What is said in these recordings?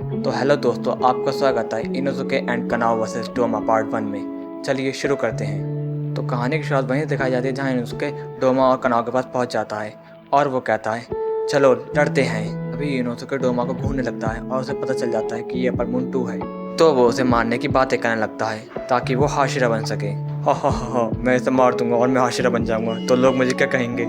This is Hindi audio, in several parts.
तो हेलो दोस्तों, आपका स्वागत है Inosuke and Kanao versus Doma part 1 में। चलिए शुरू करते हैं। तो कहानी की शुरुआत वहीं दिखाई जाती है जहाँ इनोसुके डोमा और कनाओ के पास पहुंच जाता है और वो कहता है चलो लड़ते हैं। अभी इनोसुके डोमा को घूरने लगता है और उसे पता चल जाता है कि ये परमुंटू है। तो वो उसे मारने की बातें करने लगता है ताकि वो हाशिरा बन सके। हा, मैं इसे मार दूंगा और मैं हाशिरा बन जाऊंगा तो लोग मुझे क्या कहेंगे,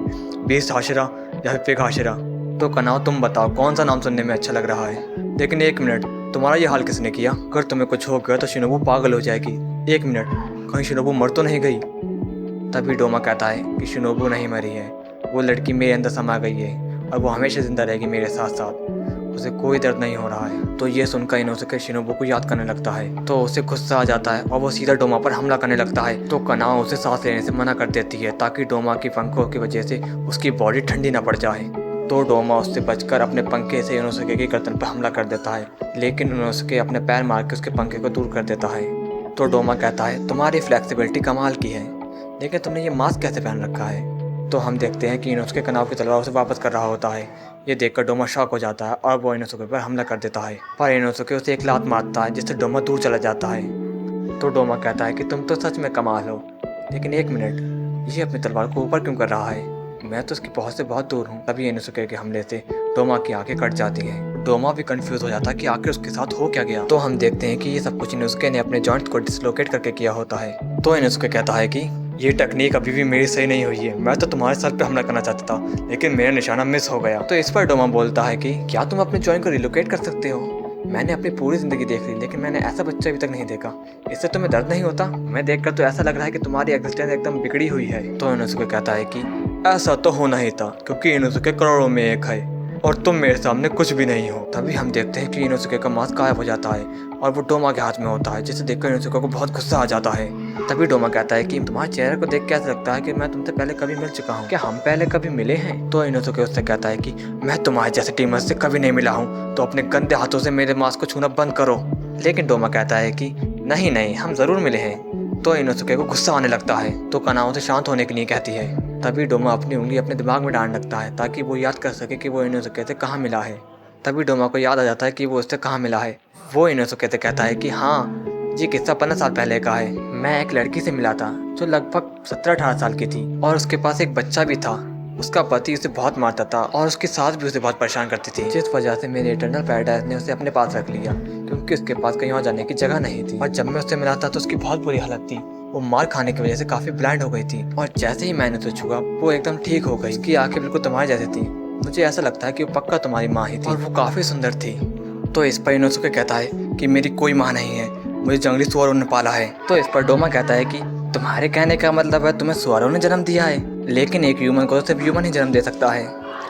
बीस्ट हाशिरा या फिर फेक हाशिरा। तो कनाओ तुम बताओ कौन सा नाम सुनने में अच्छा लग रहा है। लेकिन एक मिनट, तुम्हारा ये हाल किसने किया? अगर तुम्हें कुछ हो गया तो शिनोबू पागल हो जाएगी। एक मिनट, कहीं शिनोबू मर तो नहीं गई? तभी डोमा कहता है कि शिनोबू नहीं मरी है, वो लड़की मेरे अंदर समा गई है और वो हमेशा जिंदा रहेगी मेरे साथ साथ। उसे कोई दर्द नहीं हो रहा है। तो ये सुनकर इनोसुके शिनोबू को याद करने लगता है तो उसे गुस्सा आ जाता है और वो सीधा डोमा पर हमला करने लगता है। तो कनाओ उसे सांस लेने से मना कर देती है ताकि डोमा की पंखों की वजह से उसकी बॉडी ठंडी ना पड़ जाए। तो डोमा उससे बचकर अपने पंखे से इनोसुके की गर्दन पर हमला कर देता है, लेकिन इनोसुके अपने पैर मार के उसके पंखे को दूर कर देता है। तो डोमा कहता है तुम्हारी फ्लेक्सिबिलिटी कमाल की है, लेकिन तुमने ये मास्क कैसे पहन रखा है? तो हम देखते हैं कि इनोसुके कनाव की तलवार उसे वापस कर रहा होता है। ये देखकर डोमा शॉक हो जाता है और वो इनोसुके पर हमला कर देता है, पर इनोसुके उसे एक लात मारता है जिससे डोमा दूर चला जाता है। तो डोमा कहता है कि तुम तो सच में कमाल हो, लेकिन एक मिनट, ये अपनी तलवार को ऊपर क्यों कर रहा है? मैं तो उसकी पहुंच से बहुत दूर हूँ। तभी इनोसुके के हमले से डोमा की आंखें कट जाती हैं। डोमा भी कंफ्यूज हो जाता है कि आखिर उसके साथ हो क्या गया। तो हम देखते हैं कि ये सब कुछ इनोसुके ने अपने जॉइंट को डिसलोकेट करके किया होता है। तो इनोसुके कहता है कि ये टेक्निक अभी भी मेरी सही नहीं हुई है। मैं तो तुम्हारे सर पे हमला करना चाहता था, लेकिन मेरा निशाना मिस हो गया। तो इस पर डोमा बोलता है कि क्या तुम अपने जॉइंट को रिलोकेट कर सकते हो? मैंने अपनी पूरी जिंदगी देख ली, लेकिन मैंने ऐसा बच्चा अभी तक नहीं देखा। इससे तुम्हें दर्द नहीं होता? मैं देखकर तो ऐसा लग रहा है कि तुम्हारी एग्जिस्टेंस एकदम बिगड़ी हुई है। तो इनोसुके कहता है कि ऐसा तो होना ही था, क्योंकि इनोसुके करोड़ों में एक है और तुम मेरे सामने कुछ भी नहीं हो। तभी हम देखते हैं कि इनोसुके का मास्क गायब हो जाता है और वो डोमा के हाथ में होता है, जिसे देखकर इनोसुके को बहुत गुस्सा आ जाता है। तभी डोमा कहता है कि तुम्हारे चेहरे को देख के ऐसा लगता है कि मैं तुमसे पहले कभी मिल चुका हूँ। क्या हम पहले कभी मिले हैं? तो इनोसुके उससे कहता है कि मैं तुम्हारे जैसे टीमर से कभी नहीं मिला हूँ, तो अपने गंदे हाथों से मेरे मास्क को छूना बंद करो। लेकिन डोमा कहता है कि नहीं नहीं, हम जरूर मिले हैं। तो इनोसुके को गुस्सा आने लगता है तो कनाओ से शांत होने के लिए कहती है। तभी डोमा अपनी उंगली अपने दिमाग में डालने लगता है ताकि वो याद कर सके कि वो इनोसुके से कहाँ मिला है। तभी डोमा को याद आ जाता है कि वो उससे कहाँ मिला है। वो इनोसुके से कहता है कि हाँ, ये किस्सा 15 साल पहले का है। मैं एक लड़की से मिला था जो लगभग 17-18 साल की थी और उसके पास एक बच्चा भी था। उसका पति उसे बहुत मारता था और उसकी सास भी उसे बहुत परेशान करती थी, जिस वजह से मेरे इटर्नल पैराडाइज ने उसे अपने पास रख लिया, क्योंकि उसके पास कहीं और जाने की जगह नहीं थी। और जब मैं उससे मिला था तो उसकी बहुत बुरी हालत थी। वो मार खाने की वजह से काफी ब्लाइंड हो गई थी और जैसे ही मैंने उसे छुआ वो एकदम ठीक हो गई। उसकी आंखें बिल्कुल तुम्हारी जैसी थी। मुझे ऐसा लगता है कि वो पक्का तुम्हारी माँ ही थी और वो काफी सुंदर थी। तो इस पर इनोसुके कहता है कि मेरी कोई माँ नहीं है, मुझे जंगली सुअरों ने पाला है। तो इस पर डोमा कहता है कि तुम्हारे कहने का मतलब है तुम्हें सुअरों ने जन्म दिया है, लेकिन एक ह्यूमन को तो सिर्फ ह्यूमन ही जन्म दे सकता है।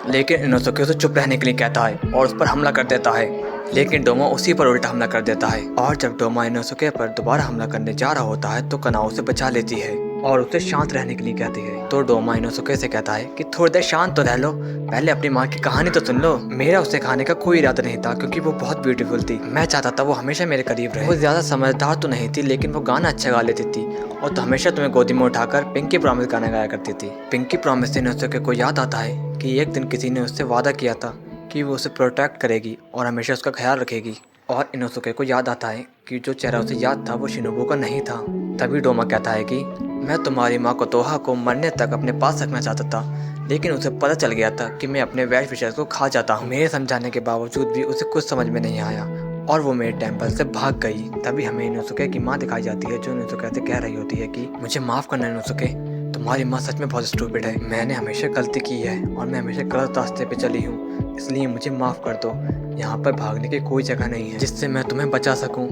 लेकिन इनोसुके उसे चुप रहने के लिए कहता है और उस पर हमला कर देता है, लेकिन डोमा उसी पर उल्टा हमला कर देता है। और जब डोमा इनोसुके पर दोबारा हमला करने जा रहा होता है तो कनाओ उसे बचा लेती है और उसे शांत रहने के लिए कहती है। तो डोमा इनोसुके से कहता है कि थोड़ी देर शांत तो रह लो, पहले अपनी माँ की कहानी तो सुन लो। मेरा उसे खाने का कोई इरादा नहीं था, क्योंकि वो बहुत ब्यूटीफुल थी। मैं चाहता था वो हमेशा मेरे करीब रहे। वो ज्यादा समझदार तो नहीं थी, लेकिन वो गाना अच्छा गा लेती थी और तो हमेशा तुम्हें गोदी में उठाकर पिंकी प्रॉमिस गाना गाया करती थी। पिंकी प्रॉमिस से इनोसुके को याद आता है कि एक दिन किसी ने उससे वादा किया था कि वो उसे प्रोटेक्ट करेगी और हमेशा उसका ख्याल रखेगी। और इनोसुके को याद आता है कि जो चेहरा उसे याद था वो शिनोबू का नहीं था। तभी डोमा कहता है कि मैं तुम्हारी माँ कोतोहा को मरने तक अपने पास रखना चाहता था, लेकिन उसे पता चल गया था कि मैं अपने वेल विशेष को खा जाता हूँ। मेरे समझाने के बावजूद भी उसे कुछ समझ में नहीं आया और वो मेरे टेम्पल से भाग गई। तभी हमें इनोसुके की माँ दिखाई जाती है जो इनोसुके से कह रही होती है कि मुझे माफ़ करना इनोसुके, तुम्हारी माँ सच में बहुत स्टूपिड है। मैंने हमेशा गलती की है और मैं हमेशा गलत रास्ते पे चली हूँ, इसलिए मुझे माफ़ कर दो। यहाँ पर भागने की कोई जगह नहीं है जिससे मैं तुम्हें बचा सकूँ।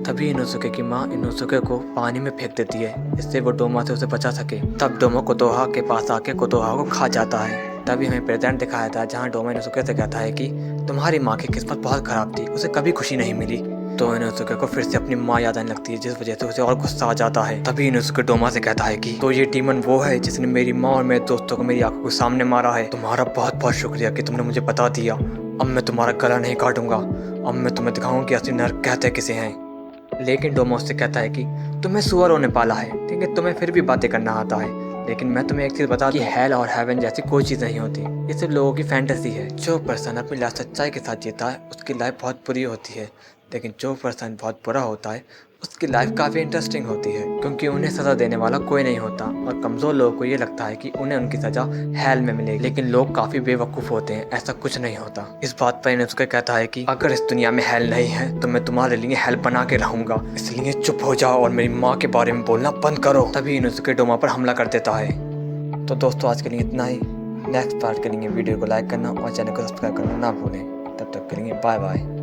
तभी इनोसुके की माँ इनोसुके को पानी में फेंक देती है जिससे वो डोमा से उसे बचा सके। तब डोमा कोतोहा के पास आके कोतोहा को खा जाता है। तभी हमें प्रेजेंट दिखाया था जहाँ डोमा इनोसुके से कहता है कि तुम्हारी माँ की किस्मत बहुत खराब थी, उसे कभी खुशी नहीं मिली। तो इनोसुके को फिर से अपनी माँ याद आने लगती है, जिस वजह से उसे और गुस्सा आ जाता है। तभी इनोसुके डोमा से कहता है कि तो ये डीमन वो है जिसने मेरी माँ और मेरे दोस्तों को मेरी आंखों के सामने मारा है। तुम्हारा बहुत बहुत शुक्रिया कि तुमने मुझे बता दिया। अब मैं तुम्हारा गला नहीं काटूंगा, अब मैं तुम्हें दिखाऊंगा कि असली नर्क कहते किसे हैं। लेकिन डोमा उससे कहता है कि तुम्हें सुअरों ने पाला है, लेकिन तुम्हें फिर भी बातें करना आता है, लेकिन मैं तुम्हें एक चीज़ बता दूं कि हेल और हेवन जैसी कोई चीज़ नहीं होती, ये सिर्फ लोगों की फैंटेसी है। जो पर्सन अपनी लाइफ सच्चाई के साथ जीता है उसकी लाइफ बहुत बुरी होती है, लेकिन जो पर्सन बहुत बुरा होता है उसकी लाइफ काफ़ी इंटरेस्टिंग होती है, क्योंकि उन्हें सज़ा देने वाला कोई नहीं होता और कमज़ोर लोगों को ये लगता है कि उन्हें उनकी सज़ा हेल में मिलेगी। लेकिन लोग काफ़ी बेवकूफ़ होते हैं, ऐसा कुछ नहीं होता। इस बात पर इनुसुके कहता है कि अगर इस दुनिया में हेल नहीं है तो मैं तुम्हारे लिए हेल बना के रहूंगा, इसलिए चुप हो जाओ और मेरी माँ के बारे में बोलना बंद करो। तभी इनुसुके डोमा पर हमला कर देता है। तो दोस्तों आज के लिए इतना ही। नेक्स्ट पार्ट के लिए वीडियो को लाइक करना और चैनल को सब्सक्राइब करना ना भूलें। तब तक के लिए बाय बाय।